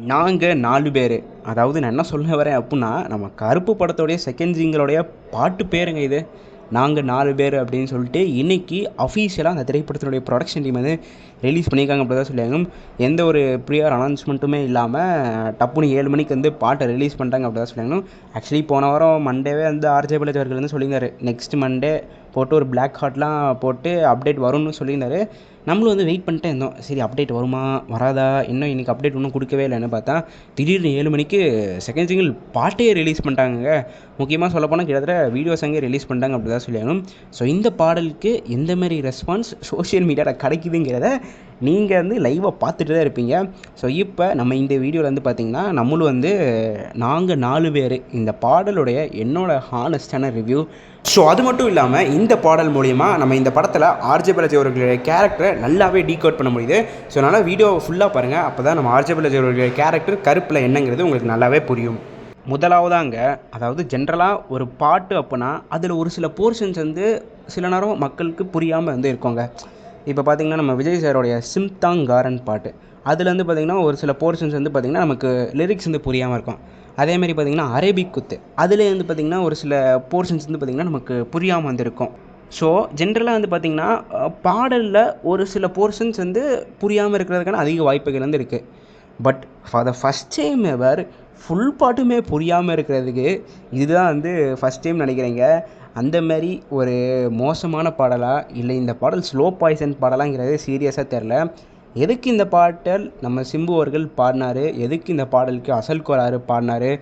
நாங்க 4 பேரு. அதாவது நான் என்ன சொல்ல வரேன் அப்புட்ன்னா, நம்ம கருப்பு படத்தோடைய செகண்ட் சிங்கிளோடைய பாட்டு பேருங்க இது. நாங்க 4 பேரு அப்படின்னு சொல்லிட்டு இன்னைக்கு அஃபீஷியலா அந்த திரைப்படத்தினுடைய புரொடக்ஷன் டீம் வந்து ரிலீஸ் பண்ணியிருக்காங்க அப்படி தான் சொல்லியிருக்காங்க. எந்த ஒரு ப்ரியர் அனௌன்ஸ்மெண்ட்டுமே இல்லாம டப்புன்னு 7 மணிக்கு வந்து பாட்டை ரிலீஸ் பண்ணிட்டாங்க அப்படி தான் சொல்லியிருக்காங்க. ஆக்சுவலி போன வாரம் மண்டேவே வந்து ஆர்ஜே பாலாஜி அவர்கள் வந்து சொல்லியிருந்தாரு. நெக்ஸ்ட் மண்டே போட்டு ஒரு பிளாக் ஹார்ட்லாம் போட்டு அப்டேட் வரும்னு சொல்லியிருந்தாரு. நம்மளும் வந்து வெயிட் பண்ணிட்டே இருந்தோம். சரி அப்டேட் வருமா வராதா? இன்னும் இன்றைக்கி அப்டேட் ஒன்றும் கொடுக்கவே இல்லைன்னு பார்த்தா திடீர்னு 7 மணிக்கு செகண்ட் சிங்கிள் பாட்டே ரிலீஸ் பண்ணிட்டாங்கங்க. முக்கியமாக சொல்லப்போனால் கிட்டத்தட்ட வீடியோஸ் அங்கே ரிலீஸ் பண்ணிட்டாங்க அப்படி தான் சொல்லியாகணும். ஸோ இந்த பாடலுக்கு எந்த மாதிரி ரெஸ்பான்ஸ் சோஷியல் மீடியாவில் கிடைக்குதுங்கிறத நீங்கள் வந்து லைவாக பார்த்துட்டு தான் இருப்பீங்க. ஸோ இப்போ நம்ம இந்த வீடியோவில் வந்து பார்த்திங்கன்னா நம்மளும் வந்து நாங்கள் 4 பேர் இந்த பாடலுடைய என்னோடய ஹானஸ்டான ரிவ்யூ. ஸோ அது மட்டும் இல்லாமல் இந்த பாடல் மூலிமா நம்ம இந்த படத்தில் ஆர்ஜே பாலாஜி அவர்களுடைய கேரக்டரை நல்லாவே டீகோட் பண்ண முடியுது. ஸோ அதனால் வீடியோவை ஃபுல்லாக பாருங்கள். அப்போ தான் நம்ம ஆர்ஜே பாலாஜி அவர்களுடைய கேரக்டர் கருப்பில் என்னங்கிறது உங்களுக்கு நல்லாவே புரியும். முதலாவதாங்க, அதாவது ஜென்ரலாக ஒரு பாட்டு அப்படின்னா அதில் ஒரு சில போர்ஷன்ஸ் வந்து சில நேரம் மக்களுக்கு புரியாமல் வந்து இருக்கோங்க. இப்போ பார்த்திங்கன்னா நம்ம விஜய் சாரோடைய சிம்தாங்காரன் பாட்டு அதில் வந்து பார்த்திங்கன்னா ஒரு சில போர்ஷன்ஸ் வந்து பார்த்திங்கன்னா நமக்கு லிரிக்ஸ் வந்து புரியாமல் இருக்கும். அதேமாதிரி பார்த்திங்கன்னா அரேபிக் குத்து அதிலே வந்து பார்த்திங்கன்னா ஒரு சில போர்ஷன்ஸ் வந்து பார்த்திங்கன்னா நமக்கு புரியாமல் வந்திருக்கும். ஸோ ஜென்ரலாக வந்து பார்த்திங்கன்னா பாடலில் ஒரு சில போர்ஷன்ஸ் வந்து புரியாமல் இருக்கிறதுக்கான அதிக வாய்ப்புகள் வந்து இருக்குது. But for the first time ever full பாட்டுமே புரியாமல் இருக்கிறதுக்கு இதுதான் வந்து ஃபஸ்ட் டைம் நினைக்கிறேங்க. அந்தமாரி ஒரு மோசமான பாடலா இல்லை இந்த பாடல் ஸ்லோ பாய்சன் பாடலாங்கிறது சீரியஸாக தெரில. எதுக்கு இந்த பாட்டல் நம்ம சிம்பு அவர்கள் பாடினார், எதுக்கு இந்த பாடலுக்கு அசல் கோளாறு பாடினார்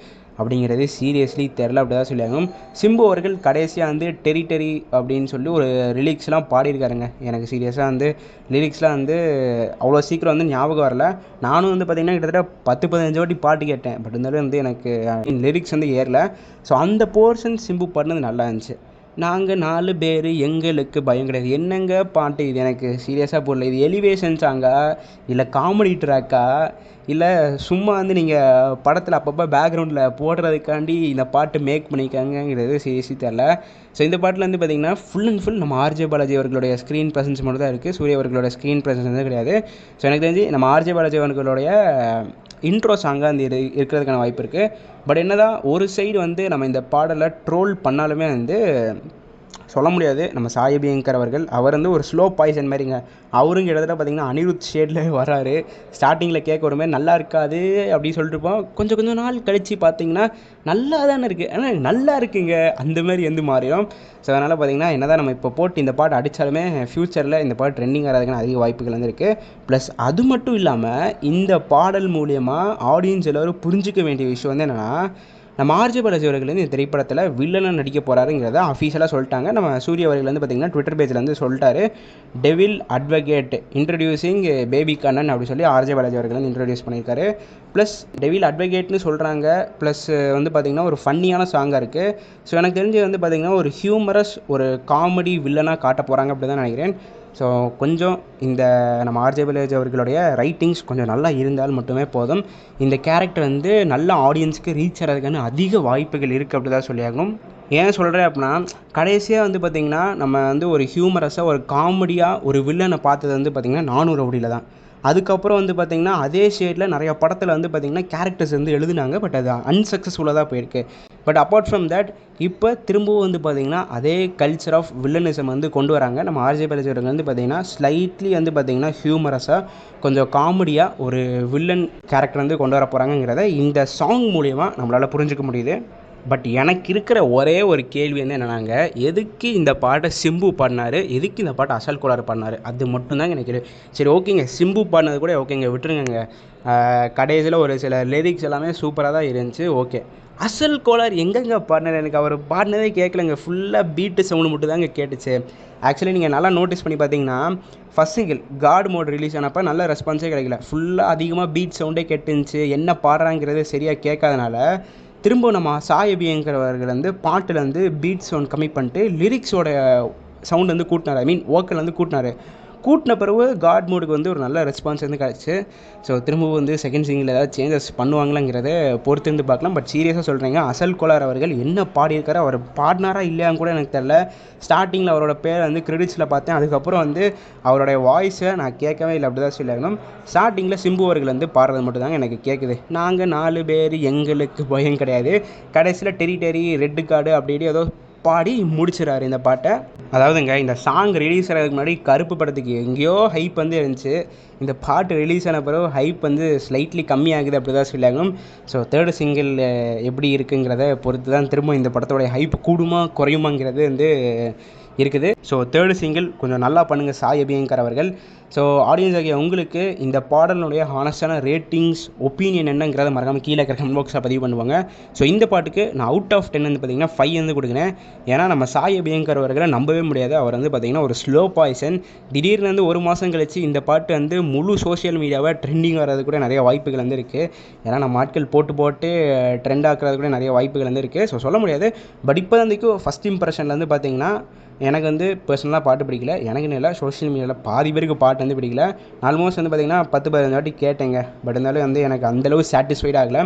அப்படிங்கிறது சீரியஸ்லி தெரில அப்படி தான் சொல்லியாங்க. சிம்பு அவர்கள் கடைசியாக வந்து டெரிட்டரி அப்படின்னு சொல்லி ஒரு லிரிக்ஸ்லாம் பாடியிருக்காருங்க. எனக்கு சீரியஸாக வந்து லிரிக்ஸ்லாம் வந்து அவ்வளோ சீக்கிரம் வந்து ஞாபகம் வரல. நானும் வந்து பார்த்திங்கன்னா கிட்டத்தட்ட 10-15 வாட்டி பாட்டு கேட்டேன். பட் இருந்தாலும் வந்து எனக்கு லிரிக்ஸ் வந்து ஏறல. ஸோ அந்த போர்ஷன் சிம்பு பாடினது நல்லா இருந்துச்சு. நாங்கள் 4 பேர் எங்களுக்கு பயம் கிடையாது. என்னங்க பாட்டு இது? எனக்கு சீரியஸாக புரியல. இது எலிவேஷன் சாங்கா இல்லை காமெடி ட்ராக்கா இல்லை சும்மா வந்து நீங்கள் படத்தில் அப்பப்போ பேக்ரவுண்டில் போடுறதுக்காண்டி இந்த பாட்டு மேக் பண்ணியிருக்காங்கங்கிறது சீரியஸி தெரில. ஸோ இந்த பாட்டில் வந்து பார்த்திங்கன்னா ஃபுல் அண்ட் ஃபுல் நம்ம ஆர்ஜே பாலாஜி அவர்களுடைய ஸ்க்ரீன் ப்ரெசன்ஸ் மட்டும் தான் இருக்குது. சூர்யா அவர்களோட ஸ்க்ரீன் ப்ரெசன்ஸ் வந்து கிடையாது. ஸோ எனக்கு தெரிஞ்சு நம்ம ஆர்ஜே பாலாஜி அவர்களுடைய இன்ட்ரோ சாங்காக வந்து இருக்கிறதுக்கான வாய்ப்பு இருக்குது. பட் என்னதான் ஒரு சைடு வந்து நம்ம இந்த பாடலை ட்ரோல் பண்ணாலுமே வந்து சொல்ல முடியாது. நம்ம சாய் அபியங்கர் அவர்கள் அவர் வந்து ஒரு ஸ்லோ பாய்சன் மாதிரிங்க. அவரும் கிட்டத்தட்ட பார்த்திங்கன்னா அனிருத் ஷேடில் வராரு. ஸ்டார்டிங்கில் கேட்க ஒரு மாதிரி நல்லா இருக்காது அப்படின்னு சொல்லிட்டு இருப்போம். கொஞ்சம் நாள் கழித்து பார்த்திங்கன்னா நல்லா தானே இருக்குது, ஆனால் நல்லா இருக்குங்க அந்த மாதிரி வந்து மாறிடும். ஸோ அதனால் பார்த்திங்கன்னா என்ன தான் நம்ம இப்போ போட்டு இந்த பாட்டு அடித்தாலுமே ஃப்யூச்சரில் இந்த பாட்டு ட்ரெண்டிங் ஆகிறதுக்கான அதிக வாய்ப்புகள் வந்து இருக்குது. ப்ளஸ் அது மட்டும் இல்லாமல் இந்த பாடல் மூலயமா ஆடியன்ஸ் எல்லோரும் புரிஞ்சிக்க வேண்டிய விஷயம் வந்து என்னென்னா, நம்ம ஆர்ஜே பாலாஜி அவர்கள் வந்து இந்த திரைப்படத்தில் வில்லனாக நடிக்க போகிறாருங்கிறத அஃபீஷியலாக சொல்லிட்டாங்க. நம்ம சூர்யா அவர்கள் வந்து பார்த்திங்கன்னா ட்விட்டர் பேஜில் வந்து சொல்லிட்டாரு, devil advocate introducing baby Kannan அப்படி சொல்லி ஆர்ஜே பாலாஜி அவர்கள் வந்து இன்ட்ரடியூஸ் பண்ணியிருக்காரு. ப்ளஸ் டெவில் அட்வொகேட்னு சொல்கிறாங்க. ப்ளஸ் வந்து பார்த்திங்கன்னா ஒரு ஃபன்னியான சாங்காக இருக்குது. ஸோ எனக்கு தெரிஞ்சு வந்து பார்த்திங்கன்னா ஒரு ஹியூமரஸ் ஒரு காமெடி வில்லனாக காட்ட போகிறாங்க அப்படி தான் நினைக்கிறேன். ஸோ கொஞ்சம் இந்த நம்ம ஆர்ஜே பாலாஜி அவர்களுடைய ரைட்டிங்ஸ் கொஞ்சம் நல்லா இருந்தால் மட்டுமே போதும். இந்த கேரக்டர் வந்து நல்ல ஆடியன்ஸுக்கு ரீச் ஆகிறதுக்கான அதிக வாய்ப்புகள் இருக்குது அப்படி தான் சொல்லியாகணும். ஏன் சொல்கிறேன் அப்படின்னா, கடைசியாக வந்து பார்த்திங்கன்னா நம்ம வந்து ஒரு ஹியூமரஸாக ஒரு காமெடியாக ஒரு வில்லனை பார்த்தது வந்து பார்த்திங்கன்னா 400 ரவுடியில் தான். அதுக்கப்புறம் வந்து பார்த்திங்கன்னா அதே ஷேடில் நிறையா படத்தில் வந்து பார்த்திங்கன்னா கேரக்டர்ஸ் வந்து எழுதுனாங்க. பட் அது அன்சக்ஸஸ்ஃபுல்லாக தான் போயிருக்கு. பட் அப்பார்ட் ஃப்ரம் தட் இப்போ திரும்பவும் வந்து பார்த்திங்கன்னா அதே கல்ச்சர் ஆஃப் வில்லனிசம் வந்து கொண்டு வராங்க. நம்ம ஆர்ஜே பாலாஜி அவர்கள் வந்து பார்த்திங்கன்னா ஸ்லைட்லி வந்து பார்த்திங்கன்னா ஹியூமரஸாக கொஞ்சம் காமெடியாக ஒரு வில்லன் கேரக்டர் வந்து கொண்டு வர போகிறாங்கங்கிறத இந்த சாங் மூலயமா நம்மளால் புரிஞ்சிக்க முடியுது. பட் எனக்கு இருக்கிற ஒரே ஒரு கேள்வி வந்து என்னன்னாங்க, எதுக்கு இந்த பாட்டை சிம்பு பாடினார், எதுக்கு இந்த பாட்டை அசல் கோளாறு பாடினார், அது மட்டும்தாங்க எனக்கு கேள்வி. சரி ஓகேங்க, சிம்பு பாடினது கூட ஓகேங்க விட்டுருங்க. கடைசியில் ஒரு சில லிரிக்ஸ் எல்லாமே சூப்பராக தான் இருந்துச்சு, ஓகே. அசல் கோளாறு எங்கெங்க பாடினார்? எனக்கு அவர் பாடினதே கேட்கலங்க. ஃபுல்லாக பீட்டு சவுண்டு மட்டும் தாங்க கேட்டுச்சு. ஆக்சுவலி நீங்கள் நல்லா நோட்டீஸ் பண்ணி பார்த்தீங்கன்னா first single God Mode release ஆனப்போ நல்ல ரெஸ்பான்ஸே கிடைக்கல. ஃபுல்லாக அதிகமாக பீட் சவுண்டே கேட்டுருந்துச்சு. என்ன பாடுறாங்கிறது சரியாக கேட்காதனால திரும்ப நம்ம சாய் அபியங்கர் அவர்கள் வந்து பாட்டில் வந்து பீட் சவுண்ட் கம்மி பண்ணிட்டு லிரிக்ஸோட சவுண்ட் வந்து கூட்டினார். ஐ மீன் வோக்கல் வந்து கூட்டினார். கூட்டின பிறகு காட் மோடுக்கு வந்து ஒரு நல்ல ரெஸ்பான்ஸ் வந்து கிடச்சி. ஸோ திரும்பவும் வந்து செகண்ட் சிங்கில் ஏதாவது சேஞ்சஸ் பண்ணுவாங்களாங்கிறத பொறுத்திருந்து பார்க்கலாம். பட் சீரியஸாக சொல்கிறேங்க, அசல் கோலார் அவர்கள் என்ன பாடியிருக்காரு, அவர் பாடினாரா இல்லையான்னு கூட எனக்கு தெரியல. ஸ்டார்டிங்கில் அவரோட பேரை வந்து கிரெடிட்ஸில் பார்த்தேன், அதுக்கப்புறம் வந்து அவருடைய வாய்ஸை நான் கேட்கவே இல்லை, அப்படி தான் சொல்லணும். ஸ்டார்டிங்கில் சிம்பு அவர்கள் வந்து பாடுறது மட்டும்தாங்க எனக்கு கேட்குது. நாங்கள் 4 பேர் எங்களுக்கு பயம் கிடையாது, கடைசியில் டெரி ரெட்டு கார்டு அப்படி ஏதோ பாடி முடிச்சிடறாரு இந்த பாட்டை. அதாவதுங்க, இந்த சாங் ரிலீஸ் ஆகிறதுக்கு முன்னாடி கருப்பு படத்துக்கு எங்கேயோ ஹைப் வந்து இருந்துச்சு. இந்த பாட்டு ரிலீஸ் ஆன பிறகு ஹைப் வந்து ஸ்லைட்லி கம்மியாகுது, அப்படி தான் சொல்லியாகணும். ஸோ தேர்டு சிங்கிள் எப்படி இருக்குங்கிறத பொறுத்து தான் திரும்ப இந்த படத்தோடைய ஹைப் கூடுமா குறையுமாங்கிறது வந்து இருக்குது. ஸோ தேர்டு சிங்கிள் கொஞ்சம் நல்லா பண்ணுங்கள் சாய் அபியங்கர் அவர்கள். ஸோ ஆடியன்ஸ் ஆகிய உங்களுக்கு இந்த பாடலுடைய ஹானஸ்டான ரேட்டிங்ஸ் ஒப்பீனியன் என்னங்கிறத மறக்காமல் கீழே இருக்கிற கமெண்ட் பாக்ஸில் பதிவு பண்ணுவாங்க. ஸோ இந்த பாட்டுக்கு நான் அவுட் ஆஃப் 10 வந்து பார்த்திங்கன்னா 5 வந்து கொடுக்குறேன். ஏன்னா நம்ம சாய் அபியங்கர் அவர்களை நம்பவே முடியாது. அவர் வந்து பார்த்திங்கன்னா ஒரு ஸ்லோ பாய்சன். திடீர்னு வந்து ஒரு மாதம் கழிச்சு இந்த பாட்டு வந்து முழு சோஷியல் மீடியாவை ட்ரெண்டிங் வர்றது கூட நிறைய வாய்ப்புகள் வந்து இருக்குது. ஏன்னா நம்ம ஆட்கள் போட்டு ட்ரெண்ட் ஆக்குறது கூட நிறைய வாய்ப்புகள் வந்து இருக்குது. ஸோ சொல்ல முடியாது. பட் இப்போ வந்து ஃபஸ்ட் இம்ப்ரெஷனில் வந்து பார்த்திங்கன்னா எனக்கு வந்து பர்சனலாக பாட்டு பிடிக்கல. எனக்குன்னு இல்லை, சோஷியல் மீடியாவில் பாதி பேருக்கு பாட்டு வந்து பிடிக்கல. ஆல்மோஸ்ட் வந்து பார்த்திங்கன்னா 10-15 வாட்டி கேட்டேங்க. பட் இருந்தாலும் வந்து எனக்கு அந்தளவு சாட்டிஸ்ஃபைட் ஆகலை.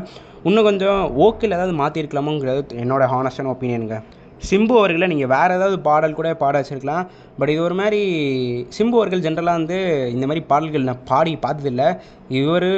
இன்னும் கொஞ்சம் ஓக்கில் ஏதாவது மாற்றிருக்கலாமோங்கிறது என்னோட ஹானஸ்டான ஒப்பீனியனுங்க. சிம்பு அவர்களை நீங்கள் வேறு ஏதாவது பாடல் கூட பாட வச்சுருக்கலாம். பட் இது ஒரு மாதிரி சிம்பு அவர்கள் ஜென்ரலாக வந்து இந்த மாதிரி பாடல்கள் நான் பாடி பார்த்ததில்லை. இவர்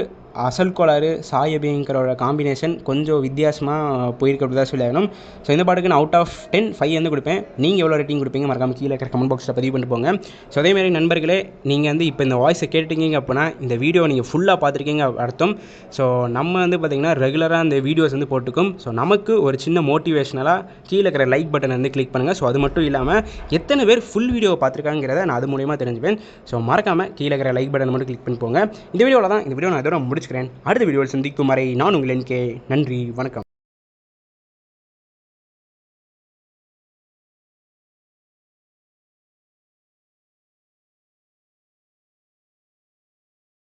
அசல் கோளாறு சாய் அபியங்கரோட காம்பினேஷன் கொஞ்சம் வித்தியாசமாக போயிருக்கு, அப்படி தான் சொல்லியாகணும். ஸோ இந்த பாட்டுக்கு நான் அவுட் ஆஃப் 10 5 வந்து கொடுப்பேன். நீங்கள் எவ்வளோ ரேட்டிங் கொடுப்பீங்க மறக்காமல் கீழே இருக்கிற கமெண்ட் பாக்ஸில் பதிவு பண்ணிட்டு போங்க. ஸோ அதேமாதிரி நண்பர்களே, நீங்கள் வந்து இப்போ இந்த வாய்ஸை கேட்டுட்டீங்க அப்படின்னா இந்த வீடியோ நீங்கள் ஃபுல்லாக பார்த்துருக்கீங்க அர்த்தம். ஸோ நம்ம வந்து பார்த்திங்கன்னா ரெகுலராக அந்த வீடியோஸ் வந்து போட்டுக்கும். ஸோ நமக்கு ஒரு சின்ன மோட்டிவேஷனலாக கீழே இருக்கிற லைக் பட்டன் வந்து கிளிக் பண்ணுங்கள். ஸோ அது மட்டும் இல்லாமல் எத்தனை பேர் ஃபுல் வீடியோ பார்த்துருக்காங்கிறத நான் அது மூலியமாக தெரிஞ்சுப்பேன். ஸோ மறக்காமல் கீழே இருக்கிற லைக் பட்டன் மட்டும் கிளிக் பண்ணி போங்க. இந்த வீடியோவில் தான் இந்த வீடியோ நான் இதோட முடிச்சுக்கிறேன். அடுத்த வீடியோவில் சந்திக்கும் வரை நான் உங்கள் NK. நன்றி, வணக்கம்.